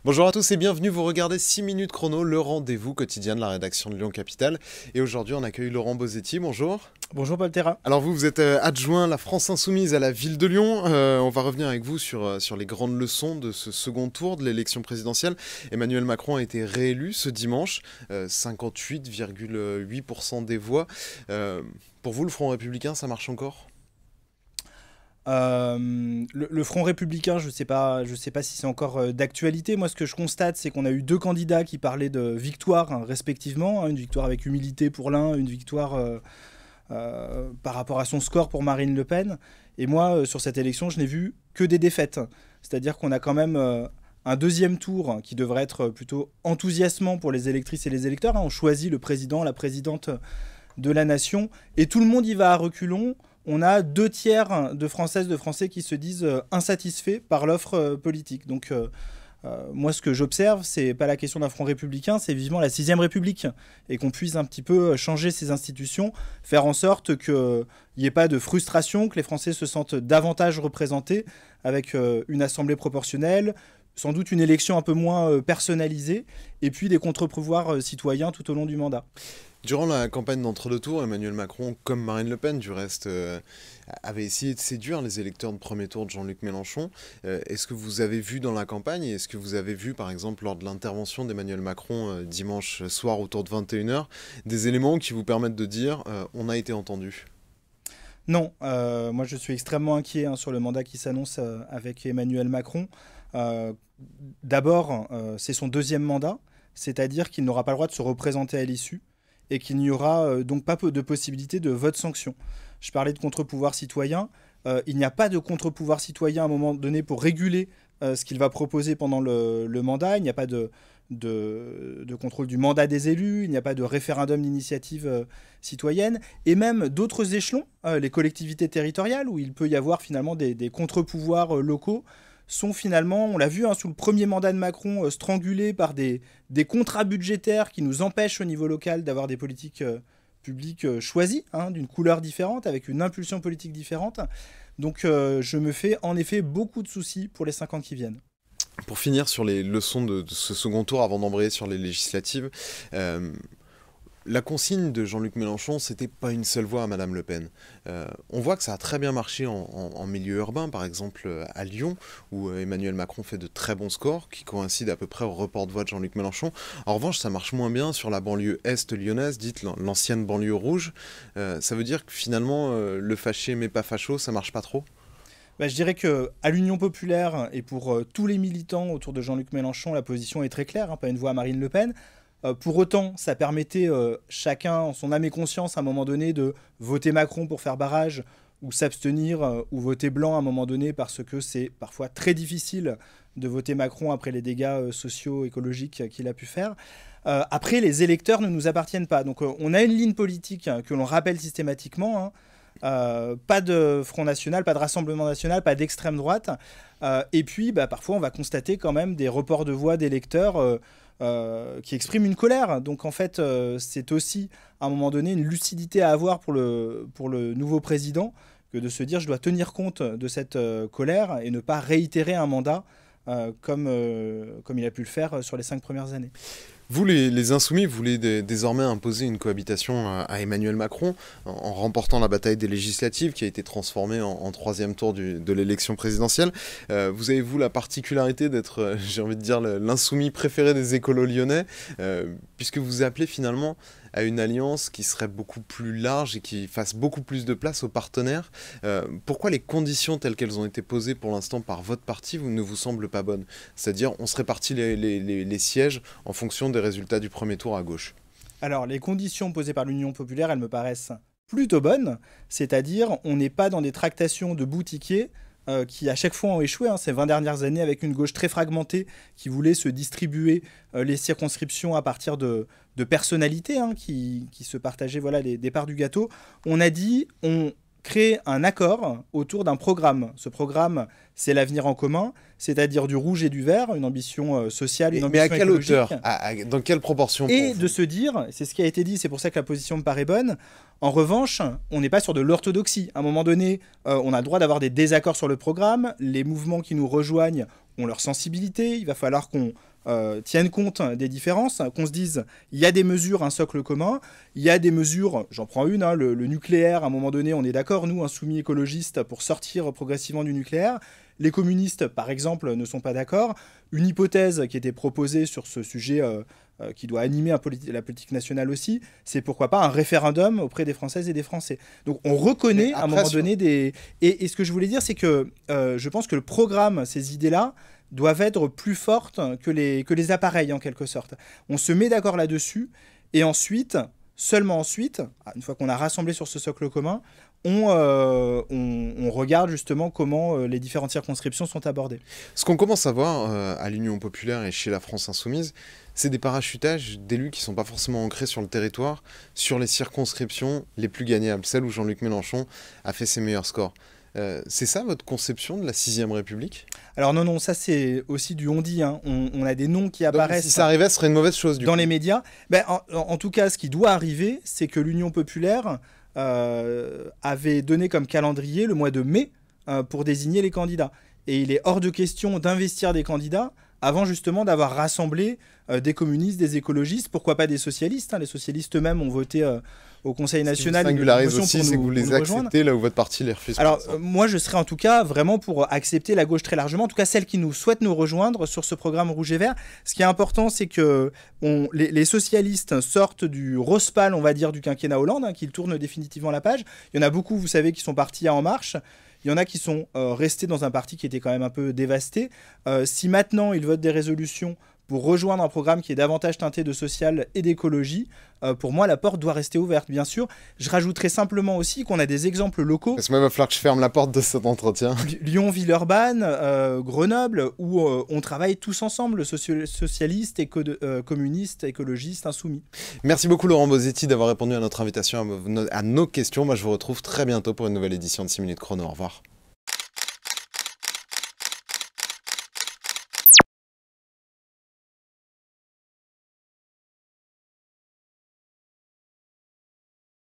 Bonjour à tous et bienvenue, vous regardez 6 minutes chrono, le rendez-vous quotidien de la rédaction de Lyon Capitale. Et aujourd'hui on accueille Laurent Bosetti, bonjour. Bonjour Paul Terra. Alors vous êtes adjoint à la France Insoumise à la ville de Lyon. On va revenir avec vous sur les grandes leçons de ce second tour de l'élection présidentielle. Emmanuel Macron a été réélu ce dimanche, 58,8% des voix. Pour vous, le Front républicain, ça marche encore ? Le Front républicain, je sais pas si c'est encore d'actualité. Moi, ce que je constate, c'est qu'on a eu deux candidats qui parlaient de victoire, hein, respectivement. Une victoire avec humilité pour l'un, une victoire par rapport à son score pour Marine Le Pen. Et moi, sur cette élection, je n'ai vu que des défaites. C'est-à-dire qu'on a quand même un deuxième tour qui devrait être plutôt enthousiasmant pour les électrices et les électeurs. On choisit le président, la présidente de la nation, et tout le monde y va à reculons. On a 2 tiers de Françaises, de Français qui se disent insatisfaits par l'offre politique. Donc moi, ce que j'observe, c'est pas la question d'un front républicain, c'est vivement la 6ème République, et qu'on puisse un petit peu changer ces institutions, faire en sorte qu'il n'y ait pas de frustration, que les Français se sentent davantage représentés avec une assemblée proportionnelle, sans doute une élection un peu moins personnalisée, et puis des contre-pouvoirs citoyens tout au long du mandat. Durant la campagne d'entre-deux tours, Emmanuel Macron, comme Marine Le Pen, du reste, avait essayé de séduire les électeurs de premier tour de Jean-Luc Mélenchon. Est-ce que vous avez vu dans la campagne, et est-ce que vous avez vu, par exemple, lors de l'intervention d'Emmanuel Macron dimanche soir autour de 21h, des éléments qui vous permettent de dire on a été entendu ? Non, moi je suis extrêmement inquiet sur le mandat qui s'annonce avec Emmanuel Macron. D'abord, c'est son deuxième mandat, c'est-à-dire qu'il n'aura pas le droit de se représenter à l'issue, et qu'il n'y aura donc pas de possibilité de vote sanction. Je parlais de contre-pouvoir citoyen. Il n'y a pas de contre-pouvoir citoyen à un moment donné pour réguler ce qu'il va proposer pendant le mandat. Il n'y a pas de contrôle du mandat des élus. Il n'y a pas de référendum d'initiative citoyenne. Et même d'autres échelons, les collectivités territoriales, où il peut y avoir finalement des contre-pouvoirs locaux, sont finalement, on l'a vu sous le premier mandat de Macron, strangulés par des contrats budgétaires qui nous empêchent au niveau local d'avoir des politiques publiques choisies, d'une couleur différente, avec une impulsion politique différente. Donc je me fais en effet beaucoup de soucis pour les 5 ans qui viennent. Pour finir sur les leçons de ce second tour, avant d'embrayer sur les législatives, la consigne de Jean-Luc Mélenchon, c'était pas une seule voix à Madame Le Pen. On voit que ça a très bien marché en milieu urbain, par exemple à Lyon, où Emmanuel Macron fait de très bons scores, qui coïncident à peu près au report de voix de Jean-Luc Mélenchon. En revanche, ça marche moins bien sur la banlieue est lyonnaise, dite l'ancienne banlieue rouge. Ça veut dire que finalement, le fâché mais pas facho, ça marche pas trop ? Je dirais qu'à l'Union populaire et pour tous les militants autour de Jean-Luc Mélenchon, la position est très claire, pas une voix à Marine Le Pen. Pour autant, ça permettait chacun, en son âme et conscience, à un moment donné, de voter Macron pour faire barrage, ou s'abstenir, ou voter blanc à un moment donné, parce que c'est parfois très difficile de voter Macron après les dégâts sociaux, écologiques qu'il a pu faire. Après, les électeurs ne nous appartiennent pas. Donc on a une ligne politique que l'on rappelle systématiquement, pas de Front National, pas de Rassemblement National, pas d'extrême droite. Et puis, parfois, on va constater quand même des reports de voix d'électeurs qui expriment une colère. Donc, en fait, c'est aussi, à un moment donné, une lucidité à avoir pour le nouveau président, que de se dire, je dois tenir compte de cette colère et ne pas réitérer un mandat comme il a pu le faire sur les 5 premières années. Vous, les Insoumis, vous voulez désormais imposer une cohabitation à Emmanuel Macron en remportant la bataille des législatives qui a été transformée en 3e tour de l'élection présidentielle. Vous avez, vous, la particularité d'être, j'ai envie de dire, l'insoumis préféré des écolos lyonnais, puisque vous appelez finalement à une alliance qui serait beaucoup plus large et qui fasse beaucoup plus de place aux partenaires. Pourquoi les conditions telles qu'elles ont été posées pour l'instant par votre parti ne vous semblent pas bonnes ? C'est-à-dire, on se répartit les sièges en fonction des résultats du premier tour à gauche. Alors, les conditions posées par l'Union populaire, elles me paraissent plutôt bonnes. C'est-à-dire, on n'est pas dans des tractations de boutiquiers qui à chaque fois ont échoué ces 20 dernières années, avec une gauche très fragmentée qui voulait se distribuer les circonscriptions à partir de personnalités qui se partageaient des parts du gâteau. On a dit, on crée un accord autour d'un programme. Ce programme, c'est l'avenir en commun, c'est-à-dire du rouge et du vert, une ambition sociale, une ambition écologique. Mais à quelle hauteur ? Dans quelle proportion ? Et de se dire, c'est ce qui a été dit, c'est pour ça que la position me paraît bonne, en revanche, on n'est pas sur de l'orthodoxie. À un moment donné, on a le droit d'avoir des désaccords sur le programme, les mouvements qui nous rejoignent ont leur sensibilité, il va falloir qu'on tienne compte des différences, qu'on se dise, il y a des mesures, un socle commun, il y a des mesures, j'en prends une, hein, le nucléaire, à un moment donné, on est d'accord, nous, insoumis écologistes, pour sortir progressivement du nucléaire. Les communistes, par exemple, ne sont pas d'accord. Une hypothèse qui était proposée sur ce sujet qui doit animer la politique nationale aussi, c'est pourquoi pas un référendum auprès des Françaises et des Français. Donc on reconnaît à un moment donné des... Et ce que je voulais dire, c'est que je pense que le programme, ces idées-là, doivent être plus fortes que les appareils, en quelque sorte. On se met d'accord là-dessus, et ensuite, seulement ensuite, une fois qu'on a rassemblé sur ce socle commun, on regarde justement comment les différentes circonscriptions sont abordées. Ce qu'on commence à voir à l'Union populaire et chez la France insoumise, c'est des parachutages d'élus qui ne sont pas forcément ancrés sur le territoire, sur les circonscriptions les plus gagnables, celles où Jean-Luc Mélenchon a fait ses meilleurs scores. C'est ça votre conception de la 6ème République ? Alors non, ça c'est aussi du on-dit. Hein. On a des noms qui apparaissent. Donc, si ça arrivait, ce serait une mauvaise chose dans les médias. Ben, en tout cas, ce qui doit arriver, c'est que l'Union populaire avait donné comme calendrier le mois de mai pour désigner les candidats. Et il est hors de question d'investir des candidats avant justement d'avoir rassemblé des communistes, des écologistes, pourquoi pas des socialistes. Hein. Les socialistes eux-mêmes ont voté au Conseil national. Ce qui vous singularise aussi, c'est que vous les acceptez là où votre parti les refuse. Alors moi, je serais en tout cas vraiment pour accepter la gauche très largement, en tout cas celle qui nous souhaite nous rejoindre sur ce programme rouge et vert. Ce qui est important, c'est que les socialistes sortent du rose pâle, on va dire, du quinquennat Hollande, hein, qu'ils tournent définitivement la page. Il y en a beaucoup, vous savez, qui sont partis à En Marche. Il y en a qui sont restés dans un parti qui était quand même un peu dévasté. Si maintenant ils votent des résolutions pour rejoindre un programme qui est davantage teinté de social et d'écologie, pour moi, la porte doit rester ouverte, bien sûr. Je rajouterai simplement aussi qu'on a des exemples locaux. Parce que moi, il va falloir que je ferme la porte de cet entretien. Lyon, Villeurbanne, Grenoble, où on travaille tous ensemble, socialistes, communistes, écologistes, insoumis. Merci beaucoup Laurent Bosetti d'avoir répondu à notre invitation, à nos questions. Moi, je vous retrouve très bientôt pour une nouvelle édition de 6 minutes chrono. Au revoir.